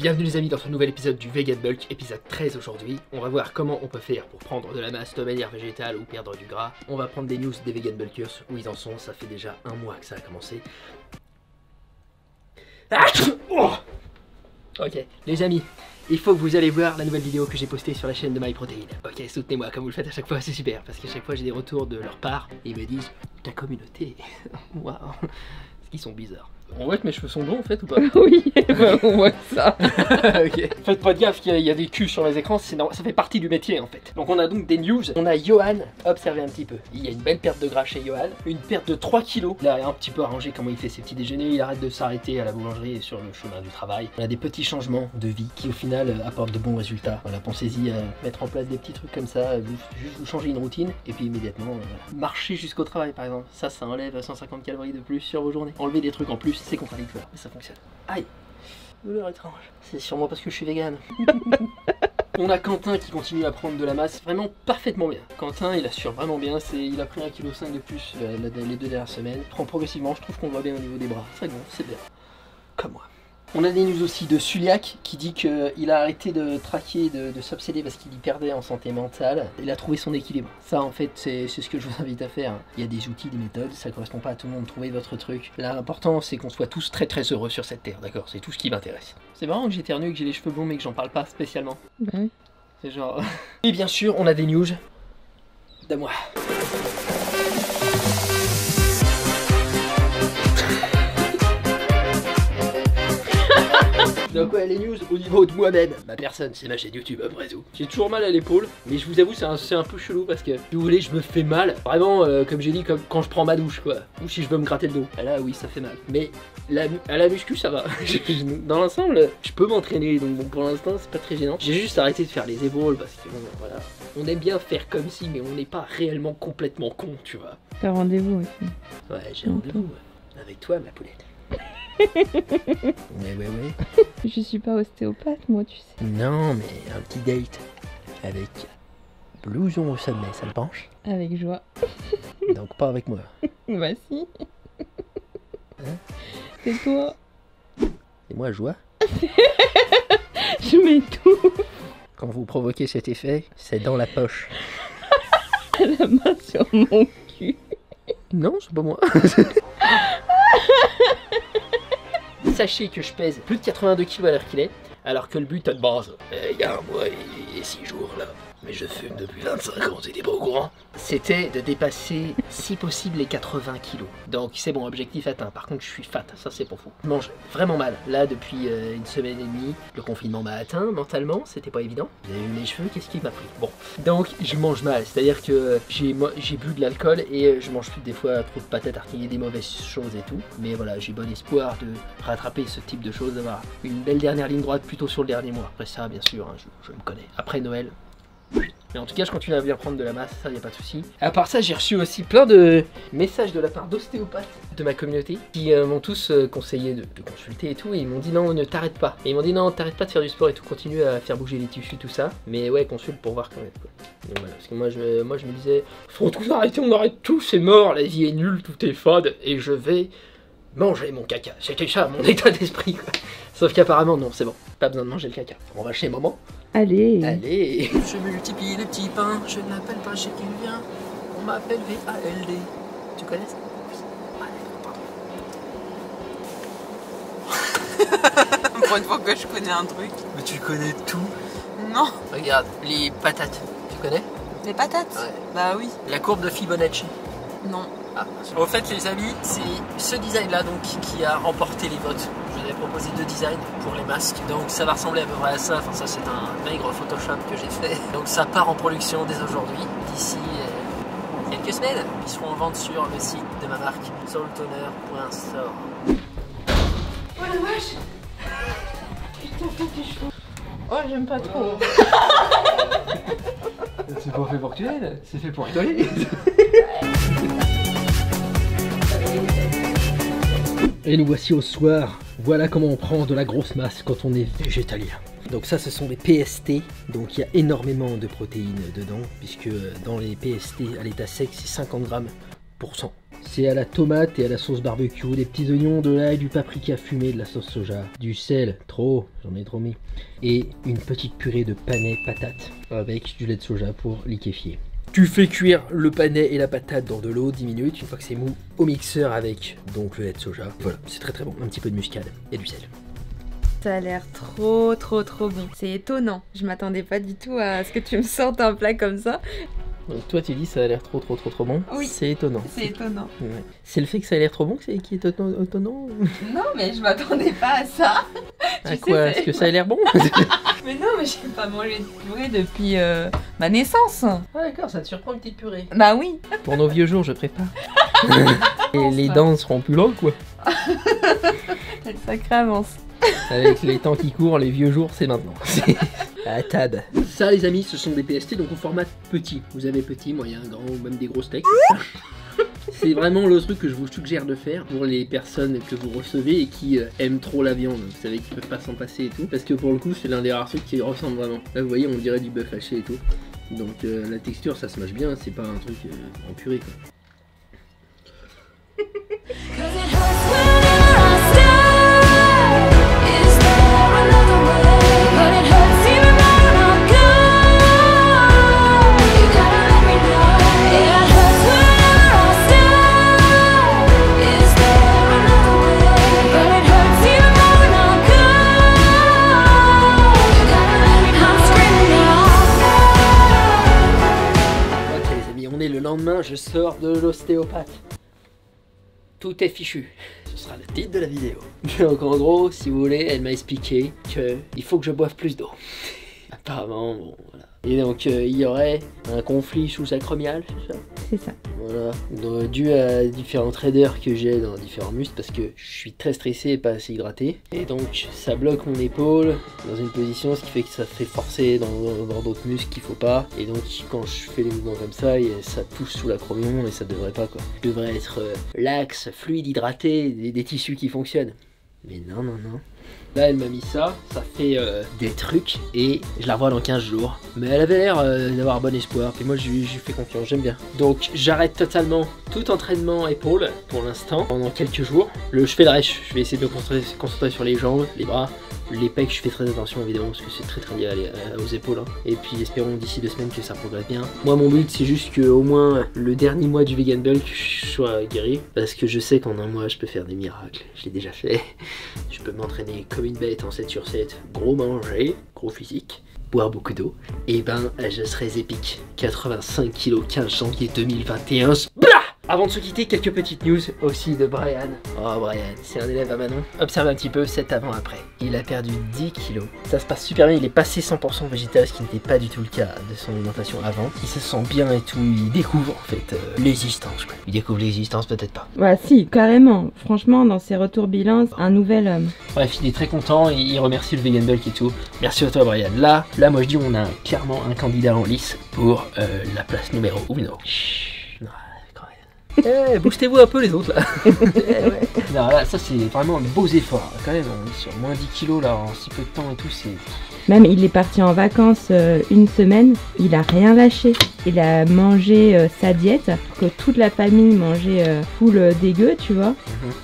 Bienvenue les amis dans ce nouvel épisode du Vegan Bulk, épisode 13 aujourd'hui. On va voir comment on peut faire pour prendre de la masse de manière végétale ou perdre du gras. On va prendre des news des Vegan Bulkers, où ils en sont, ça fait déjà un mois que ça a commencé. Ah oh ok, les amis, il faut que vous allez voir la nouvelle vidéo que j'ai postée sur la chaîne de MyProtein. Ok, soutenez-moi comme vous le faites à chaque fois, c'est super, parce qu'à chaque fois j'ai des retours de leur part, et ils me disent « ta communauté, waouh !» Ils sont bizarres. On voit que mes cheveux sont blonds en fait ou pas? Oui, on voit ça. Ok. Faites pas de gaffe qu'il y a des culs sur les écrans, ça fait partie du métier en fait. Donc on a donc des news. On a Johan, observez un petit peu. Il y a une belle perte de gras chez Johan, une perte de 3 kilos. Il a un petit peu arrangé comment il fait ses petits déjeuners, il arrête de s'arrêter à la boulangerie et sur le chemin du travail. On a des petits changements de vie qui au final apportent de bons résultats. Voilà, pensez-y à mettre en place des petits trucs comme ça, juste vous changez une routine et puis immédiatement marcher jusqu'au travail par exemple. Ça enlève 150 calories de plus sur vos journées. Enlever des trucs en plus, c'est contradictoire. Ça fonctionne. Aïe, douleur étrange. C'est sûrement parce que je suis vegan. On a Quentin qui continue à prendre de la masse vraiment parfaitement bien. Quentin il assure vraiment bien, il a pris 1,5 kg de plus les 2 dernières semaines. Il prend progressivement, je trouve qu'on voit bien au niveau des bras. C'est bon, c'est bien. Comme moi. On a des news aussi de Suliac qui dit qu'il a arrêté de traquer, de s'obséder parce qu'il y perdait en santé mentale. Il a trouvé son équilibre. Ça en fait c'est ce que je vous invite à faire. Il y a des outils, des méthodes, ça correspond pas à tout le monde. Trouvez votre truc. L'important c'est qu'on soit tous très très heureux sur cette terre, d'accord? C'est tout ce qui m'intéresse. C'est marrant que j'éternue, que j'ai les cheveux blonds mais que j'en parle pas spécialement. Bah oui. C'est genre... Et bien sûr on a des news de moi. Donc ouais, les news au niveau de moi-même, ma personne, c'est ma chaîne YouTube après tout. J'ai toujours mal à l'épaule, mais je vous avoue c'est un peu chelou parce que, si vous voulez, je me fais mal. Vraiment, comme j'ai dit, comme quand je prends ma douche quoi. Ou si je veux me gratter le dos. Et là oui, ça fait mal. Mais à la muscu ça va. Dans l'ensemble, je peux m'entraîner, donc bon pour l'instant c'est pas très gênant. J'ai juste arrêté de faire les épaules parce que bon, voilà. On aime bien faire comme si, mais on n'est pas réellement complètement con, tu vois. T'as rendez-vous aussi. Ouais, j'ai rendez-vous avec toi ma poulette. Ouais. Je suis pas ostéopathe, moi, tu sais. Non, mais un petit date avec blouson au sommet, ça me penche? Avec joie. Donc pas avec moi. Bah si. Hein? C'est toi. Et moi, joie. Je mets tout. Quand vous provoquez cet effet, c'est dans la poche. La main sur mon cul. Non, c'est pas moi. Sachez que je pèse plus de 82 kg à l'heure qu'il est, alors que le but de base, il y a un mois et 6 jours là, mais je fume depuis 25 ans, t'étais pas au courant, c'était de dépasser si possible les 80 kg. Donc c'est bon, objectif atteint. Par contre je suis fat, ça c'est pour fou. Je mange vraiment mal. Là depuis une semaine et demie, le confinement m'a atteint mentalement, c'était pas évident. Vous avez vu mes cheveux, qu'est-ce qui m'a pris? Bon, donc je mange mal, c'est-à-dire que j'ai bu de l'alcool et je mange plus des fois trop de patates tartiner, des mauvaises choses et tout. Mais voilà, j'ai bon espoir de rattraper ce type de choses, d'avoir une belle dernière ligne droite plutôt sur le dernier mois. Après ça, bien sûr, hein, je me connais. Après Noël. Mais en tout cas je continue à bien prendre de la masse, ça y a pas de souci. À part ça j'ai reçu aussi plein de messages de la part d'ostéopathes de ma communauté qui m'ont tous conseillé de consulter et tout, et ils m'ont dit non ne t'arrête pas. Et ils m'ont dit non t'arrête pas de faire du sport et tout, continue à faire bouger les tissus tout ça. Mais ouais consulte pour voir quand même quoi. Donc voilà, parce que moi je me disais faut tout arrêter, on arrête tout, c'est mort, la vie est nulle, tout est fade et je vais manger mon caca. C'était ça mon état d'esprit quoi. Sauf qu'apparemment non c'est bon, pas besoin de manger le caca. On va chez maman. Allez. Allez. Je multiplie les petits pains, je ne l'appelle pas chez qui il vient. On m'appelle VALD. Tu connais ça? Pour une fois que je connais un truc. Mais tu connais tout. Non. Regarde, les patates. Tu connais? Les patates? Ouais. Bah oui. La courbe de Fibonacci. Non. Ah. Au fait les amis, c'est ce design là donc qui a remporté les votes. Je vous avais proposé 2 designs pour les masques, donc ça va ressembler à peu près à ça. Enfin ça c'est un maigre Photoshop que j'ai fait. Donc ça part en production dès aujourd'hui, d'ici quelques semaines. Ils seront en vente sur le site de ma marque soultoner.store. Oh la vache. Putain t'es chaud. Oh j'aime pas trop. C'est pas fait pour que tu l'aides, c'est fait pour rigoler. Et nous voici au soir. Voilà comment on prend de la grosse masse quand on est végétalien. Donc ça ce sont les PST, donc il y a énormément de protéines dedans, puisque dans les PST à l'état sec c'est 50 grammes pour 100. C'est à la tomate et à la sauce barbecue, des petits oignons, de l'ail, du paprika fumé, de la sauce soja, du sel, trop, j'en ai trop mis, et une petite purée de panais patate avec du lait de soja pour liquéfier. Tu fais cuire le panais et la patate dans de l'eau 10 minutes, une fois que c'est mou, au mixeur avec donc le lait de soja. Voilà, c'est très très bon, un petit peu de muscade et du sel. Ça a l'air trop bon. C'est étonnant. Je m'attendais pas du tout à ce que tu me sortes un plat comme ça. Donc toi tu dis ça a l'air trop bon, Oui. C'est étonnant. C'est étonnant. Ouais. C'est le fait que ça a l'air trop bon qui est étonnant. Non, mais je m'attendais pas à ça. À quoi? Est-ce que ça a l'air bon? Mais non, mais j'ai pas mangé de purée depuis ma naissance. Ah d'accord, ça te surprend une petite purée. Bah oui. Pour nos vieux jours, je prépare. Et les dents seront plus longues quoi. Quelle sacrée avance. Avec les temps qui courent, les vieux jours, c'est maintenant. À tad. Ça les amis, ce sont des PST donc au format petit. Vous avez petit, moyen, grand ou même des gros steaks. C'est vraiment le truc que je vous suggère de faire pour les personnes que vous recevez et qui aiment trop la viande. Vous savez qu'ils peuvent pas s'en passer et tout. Parce que pour le coup, c'est l'un des rares trucs qui ressemble vraiment. Là vous voyez, on dirait du bœuf haché et tout. Donc la texture, ça se mâche bien, c'est pas un truc en purée quoi. Lendemain, je sors de l'ostéopathe. Tout est fichu. Ce sera le titre de la vidéo. Donc en gros, si vous voulez, elle m'a expliqué qu'il faut que je boive plus d'eau. Apparemment, bon, voilà. Et donc il y aurait un conflit sous-acromial, c'est ça? C'est ça. Voilà, dû à différents traders que j'ai dans différents muscles parce que je suis très stressé et pas assez hydraté. Et donc ça bloque mon épaule dans une position, ce qui fait que ça fait forcer dans d'autres muscles qu'il faut pas. Et donc quand je fais les mouvements comme ça, ça pousse sous l'acromion et ça devrait pas quoi. Je devrais être laxe, fluide, hydraté, des tissus qui fonctionnent. Mais non. Là elle m'a mis ça fait des trucs et je la revois dans 15 jours. Mais elle avait l'air d'avoir bon espoir et moi je lui fais confiance, j'aime bien. Donc j'arrête totalement tout entraînement épaule pour l'instant pendant quelques jours. Je fais le reste, je vais essayer de me concentrer sur les jambes, les bras, les pecs, je fais très attention évidemment parce que c'est très lié aux épaules. Hein. Et puis espérons d'ici 2 semaines que ça progresse bien. Moi mon but c'est juste qu'au moins le dernier mois du vegan bulk je sois guéri. Parce que je sais qu'en un mois je peux faire des miracles, je l'ai déjà fait. Je peux m'entraîner comme une bête en 7/7, gros manger, gros physique, boire beaucoup d'eau. Et ben je serai épique. 85 kg 15 janvier 2021. Blah! Avant de se quitter, quelques petites news aussi de Brian. Oh Brian, c'est un élève à Manon. Observez un petit peu cet avant-après. Il a perdu 10 kilos. Ça se passe super bien, il est passé 100% végétal, ce qui n'était pas du tout le cas de son alimentation avant. Il se sent bien et tout, il découvre en fait l'existence quoi. Il découvre l'existence, peut-être pas. Ouais si, carrément. Franchement, dans ses retours bilans, un nouvel homme. Bref, il est très content et il remercie le vegan bulk et tout. Merci à toi Brian. Là moi je dis on a clairement un candidat en lice pour la place numéro 1. Boostez-vous un peu les autres là. Ouais. Non, là ça c'est vraiment un beau effort quand même, on est sur moins 10 kilos là en si peu de temps et tout, c'est... Même il est parti en vacances une semaine, il a rien lâché. Il a mangé sa diète, que toute la famille mangeait full dégueu, tu vois.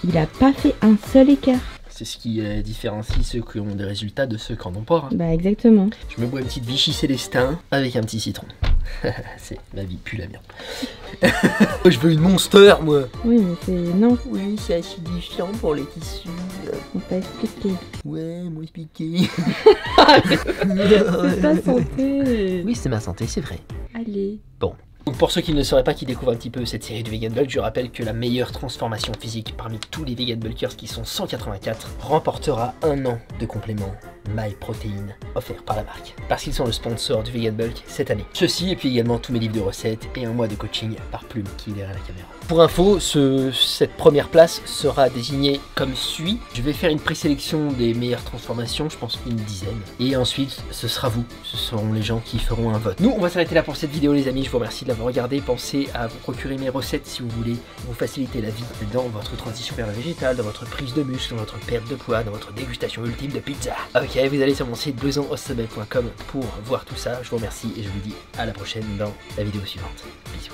Il a pas fait un seul écart. C'est ce qui différencie ceux qui ont des résultats de ceux qui en ont pas. Bah exactement. Je me bois une petite Vichy Célestin avec un petit citron. C'est ma vie pue la merde. Je veux une Monster moi. Oui mais c'est... non. Oui c'est acidifiant pour les tissus. On t'a expliqué. Ouais, moi expliqué. C'est ta santé. Oui c'est ma santé, c'est vrai. Allez. Bon. Donc pour ceux qui ne sauraient pas, qui découvrent un petit peu cette série du Vegan Bulk, je rappelle que la meilleure transformation physique parmi tous les Vegan Bulkers qui sont 184 remportera 1 an de complément MyProtein offert par la marque. Parce qu'ils sont le sponsor du Vegan Bulk cette année. Ceci et puis également tous mes livres de recettes et 1 mois de coaching par Plume qui est derrière la caméra. Pour info, cette première place sera désignée comme suit. Je vais faire une présélection des meilleures transformations, je pense une dizaine. Et ensuite, ce sera vous. Ce seront les gens qui feront un vote. Nous, on va s'arrêter là pour cette vidéo les amis. Je vous remercie de l'avoir regardé. Pensez à vous procurer mes recettes si vous voulez vous faciliter la vie dans votre transition vers le végétal, dans votre prise de muscle, dans votre perte de poids, dans votre dégustation ultime de pizza. Ok, vous allez sur mon site blousonosommet.com pour voir tout ça. Je vous remercie et je vous dis à la prochaine dans la vidéo suivante. Bisous.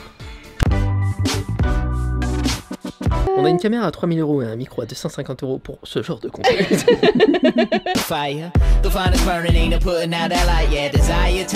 On a une caméra à 3000 € et un micro à 250 € pour ce genre de contenu. Fire, the finest burning, ain't a putting out that light, yeah, desire.